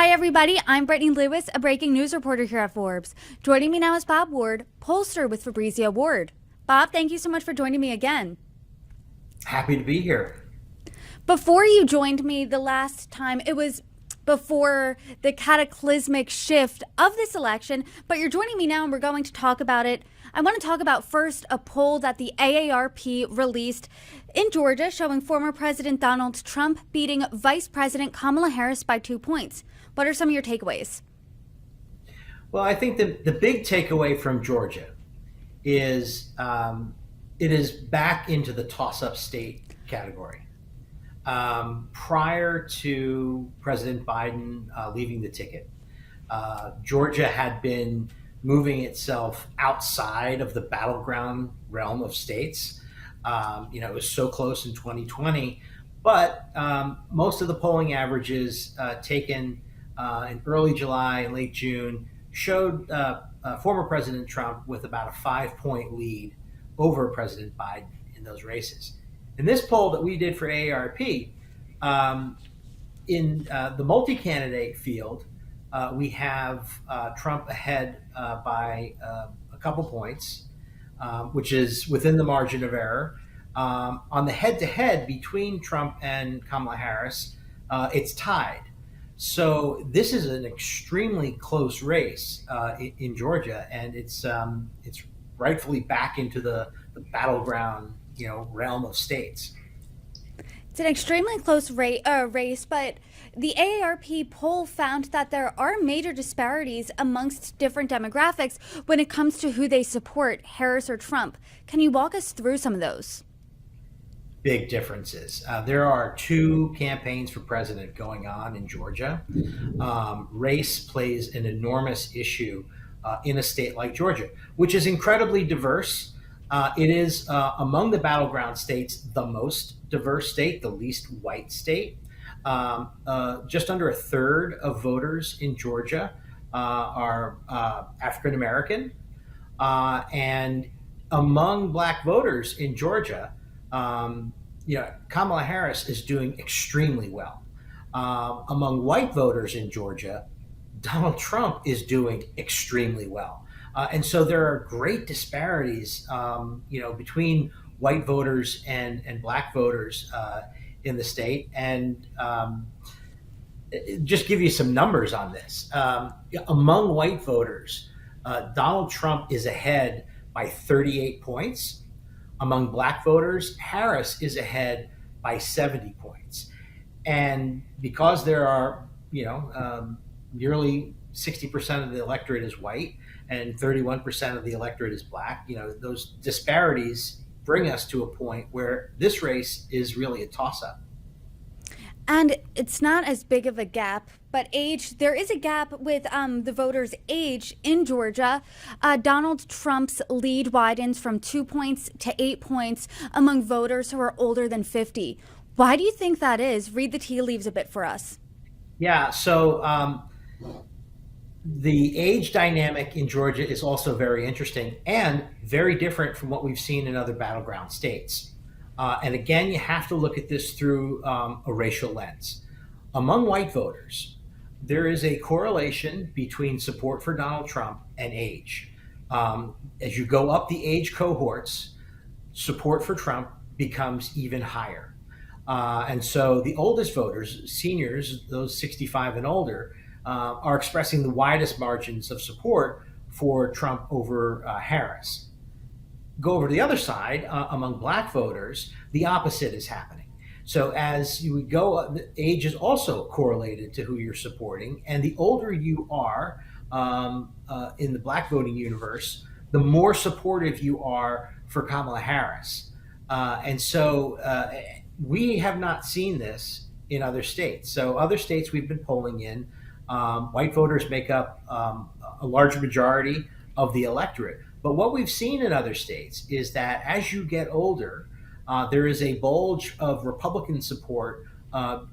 Hi, everybody. I'm Brittany Lewis, a breaking news reporter here at Forbes. Joining me now is Bob Ward, pollster with Forbes Ward. Bob, thank you so much for joining me again. Happy to be here. Before you joined me the last time, it was before the cataclysmic shift of this election, but you're joining me now and we're going to talk about it. I want to talk about first a poll that the AARP released in Georgia showing former President Donald Trump beating Vice President Kamala Harris by 2 points. What are some of your takeaways? Well, I think the big takeaway from Georgia is it is back into the toss-up state category. Prior to President Biden leaving the ticket, Georgia had been moving itself outside of the battleground realm of states. It was so close in 2020, but most of the polling averages taken in early July and late June showed former President Trump with about a 5-point lead over President Biden in those races. In this poll that we did for AARP, in the multi-candidate field, we have Trump ahead by a couple points, which is within the margin of error. On the head-to-head between Trump and Kamala Harris, it's tied. So this is an extremely close race in Georgia, and it's rightfully back into the battleground, realm of states. It's an extremely close race, but the AARP poll found that there are major disparities amongst different demographics when it comes to who they support, Harris or Trump. Can you walk us through some of those? Big differences. There are two campaigns for president going on in Georgia. Race plays an enormous issue in a state like Georgia, which is incredibly diverse. It is among the battleground states the most diverse state, the least white state. Just under a third of voters in Georgia are African American, and among Black voters in Georgia, Kamala Harris is doing extremely well. Among white voters in Georgia, Donald Trump is doing extremely well. And so there are great disparities, between white voters and Black voters in the state. And just give you some numbers on this. Among white voters, Donald Trump is ahead by 38 points. Among Black voters, Harris is ahead by 70 points. And because there are, nearly 60% of the electorate is white and 31% of the electorate is Black, those disparities bring us to a point where this race is really a toss-up. And it's not as big of a gap, but age, there is a gap with the voters' age in Georgia. Donald Trump's lead widens from 2 points to 8 points among voters who are older than 50. Why do you think that is? Read the tea leaves a bit for us. Yeah, so the age dynamic in Georgia is also very interesting and very different from what we've seen in other battleground states. And again, you have to look at this through a racial lens. Among white voters, there is a correlation between support for Donald Trump and age. As you go up the age cohorts, support for Trump becomes even higher. And so the oldest voters, seniors, those 65 and older, are expressing the widest margins of support for Trump over Harris. Go over to the other side, among Black voters, the opposite is happening. So as you would go, age is also correlated to who you're supporting. And the older you are in the Black voting universe, the more supportive you are for Kamala Harris. And so we have not seen this in other states. So other states we've been polling in, white voters make up a large majority of the electorate. But what we've seen in other states is that as you get older, there is a bulge of Republican support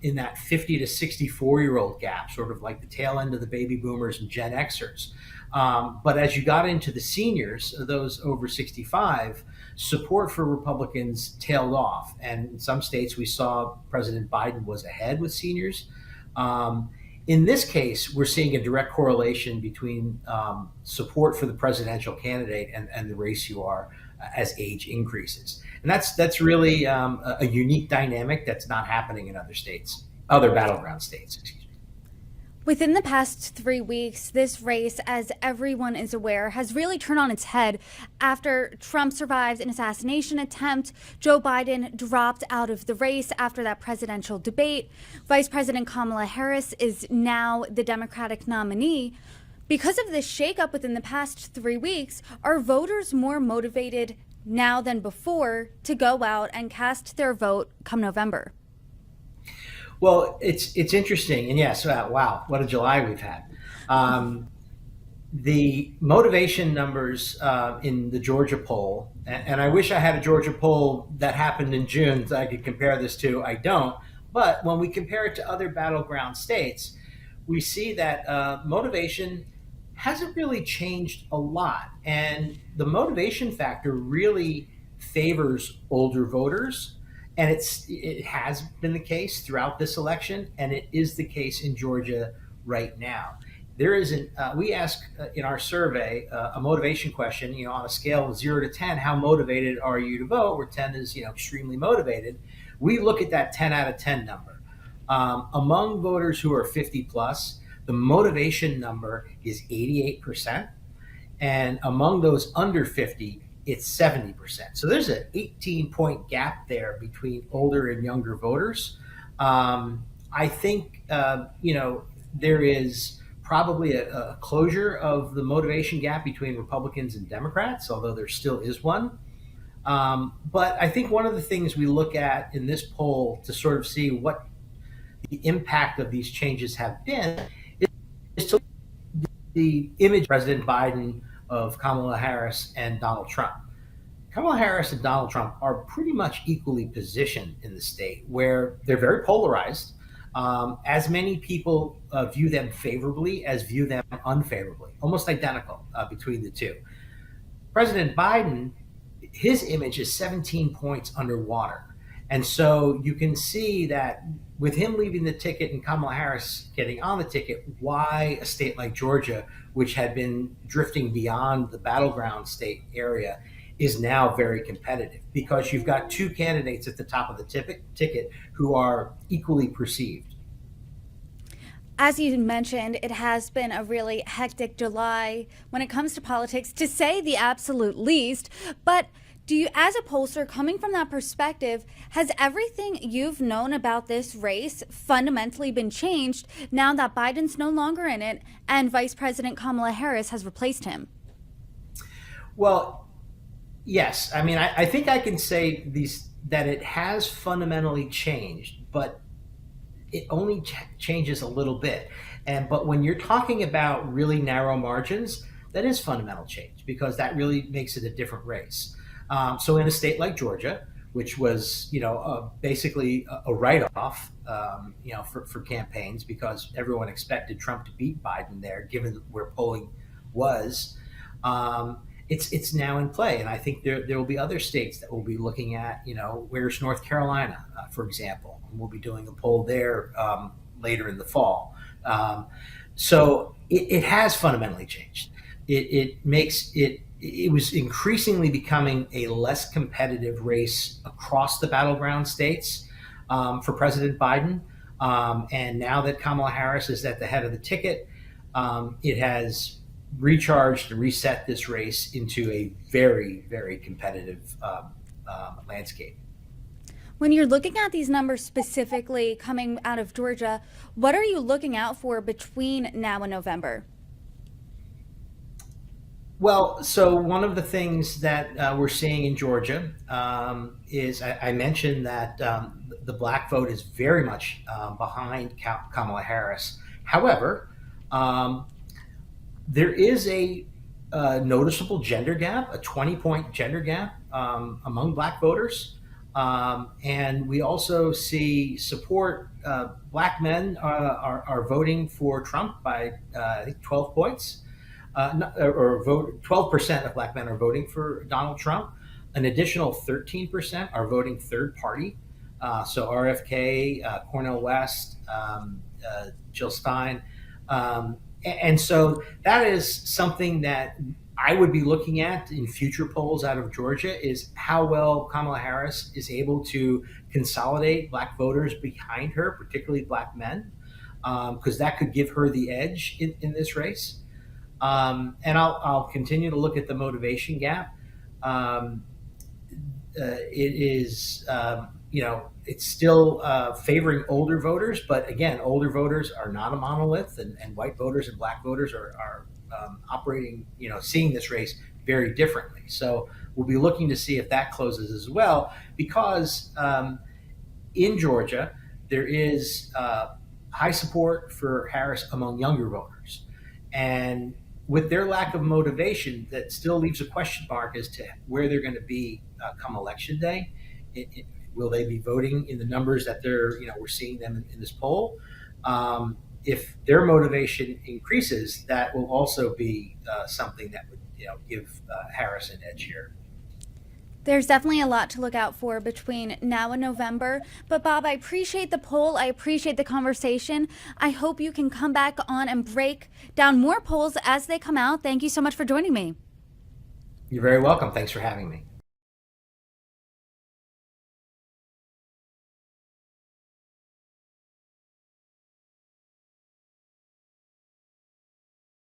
in that 50 to 64-year-old gap, sort of like the tail end of the baby boomers and Gen Xers. But as you got into the seniors, those over 65, support for Republicans tailed off. And in some states, we saw President Biden was ahead with seniors. In this case, we're seeing a direct correlation between support for the presidential candidate and the race you are as age increases. And that's really a unique dynamic that's not happening in other states, other battleground states, excuse me. Within the past 3 weeks, this race, as everyone is aware, has really turned on its head after Trump survived an assassination attempt. Joe Biden dropped out of the race after that presidential debate. Vice President Kamala Harris is now the Democratic nominee. Because of this shakeup within the past 3 weeks, are voters more motivated now than before to go out and cast their vote come November? Well, it's interesting, and yes, wow, what a July we've had. The motivation numbers in the Georgia poll, and I wish I had a Georgia poll that happened in June that I could compare this to. I don't, but when we compare it to other battleground states, we see that motivation hasn't really changed a lot, and the motivation factor really favors older voters. And it has been the case throughout this election, and it is the case in Georgia right now. There isn't. We ask in our survey a motivation question. On a scale of 0 to 10, how motivated are you to vote? Where 10 is extremely motivated. We look at that 10 out of 10 number. Among voters who are 50 plus, the motivation number is 88%, and among those under 50, it's 70%. So there's an 18-point gap there between older and younger voters. I think, there is probably a closure of the motivation gap between Republicans and Democrats, although there still is one. But I think one of the things we look at in this poll to sort of see what the impact of these changes have been is to the image of President Biden of Kamala Harris and Donald Trump. Kamala Harris and Donald Trump are pretty much equally positioned in the state, where they're very polarized. As many people view them favorably as view them unfavorably, almost identical between the two. President Biden, his image is 17 points underwater. And so you can see that with him leaving the ticket and Kamala Harris getting on the ticket, why a state like Georgia, which had been drifting beyond the battleground state area, is now very competitive, because you've got two candidates at the top of the ticket who are equally perceived. As you mentioned, it has been a really hectic July when it comes to politics, to say the absolute least. But do you, as a pollster, coming from that perspective, has everything you've known about this race fundamentally been changed now that Biden's no longer in it and Vice President Kamala Harris has replaced him? Well, yes. I mean, I think I can say that it has fundamentally changed, but it only changes a little bit. But when you're talking about really narrow margins, that is fundamental change, because that really makes it a different race. So in a state like Georgia, which was, basically a write-off, for campaigns, because everyone expected Trump to beat Biden there, given where polling was, it's now in play. And I think there will be other states that will be looking at, where's North Carolina, for example. And we'll be doing a poll there later in the fall. So it has fundamentally changed. It was increasingly becoming a less competitive race across the battleground states for President Biden. And now that Kamala Harris is at the head of the ticket, it has recharged and reset this race into a very, very competitive landscape. When you're looking at these numbers specifically coming out of Georgia, what are you looking out for between now and November? Well, so one of the things that we're seeing in Georgia is I mentioned that the black vote is very much behind Kamala Harris. However, there is a noticeable gender gap, a 20-point gender gap among black voters. And we also see support. Black men are voting for Trump by, I think, 12 points. 12% of black men are voting for Donald Trump. An additional 13% are voting third party So RFK, Cornel West, Jill Stein. And so that is something that I would be looking at in future polls out of Georgia, is how well Kamala Harris is able to consolidate Black voters behind her, particularly Black men, because that could give her the edge in this race. And I'll continue to look at the motivation gap. It is, it's still favoring older voters, but again, older voters are not a monolith, and white voters and Black voters are operating, seeing this race very differently. So we'll be looking to see if that closes as well, because in Georgia, there is high support for Harris among younger voters. And with their lack of motivation, that still leaves a question mark as to where they're going to be come election day. Will they be voting in the numbers that we're seeing them in this poll? If their motivation increases, that will also be something that would give Harris an edge here. There's definitely a lot to look out for between now and November. But Bob, I appreciate the poll. I appreciate the conversation. I hope you can come back on and break down more polls as they come out. Thank you so much for joining me. You're very welcome. Thanks for having me.